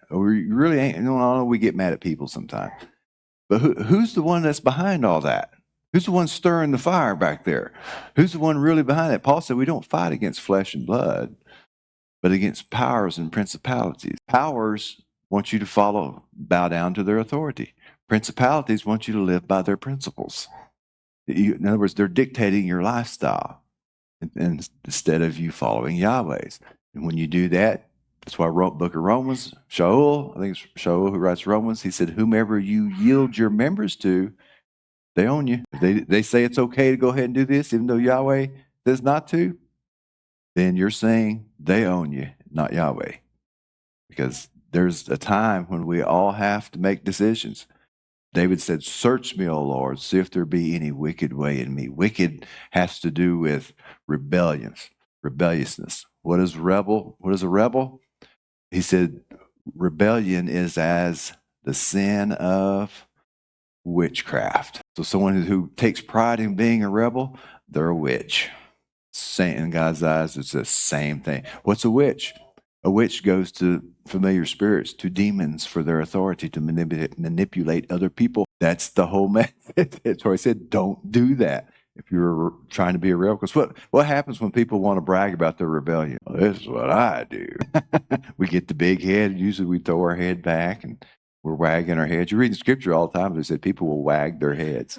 We really ain't. No, we get mad at people sometimes. But who's the one that's behind all that? Who's the one stirring the fire back there? Who's the one really behind it? Paul said we don't fight against flesh and blood, but against powers and principalities. Powers want you to bow down to their authority. Principalities want you to live by their principles. In other words, they're dictating your lifestyle instead of you following Yahweh's. And when you do that, that's why book of Romans, Shaul, I think it's Shaul who writes Romans, he said, whomever you yield your members to, they own you. If they say it's okay to go ahead and do this, even though Yahweh says not to, then you're saying they own you, not Yahweh. Because there's a time when we all have to make decisions. David said, search me, O Lord, see if there be any wicked way in me. Wicked has to do with rebelliousness. What is rebel? What is a rebel? He said, rebellion is as the sin of witchcraft. So someone who takes pride in being a rebel, they're a witch. In God's eyes, it's the same thing. What's a witch? A witch goes to familiar spirits, to demons for their authority to manipulate other people. That's the whole method. That's why I said, don't do that if you're trying to be a rebel. Because what happens when people want to brag about their rebellion? Well, this is what I do. We get the big head. Usually we throw our head back and we're wagging our heads. You read the scripture all the time. They said people will wag their heads.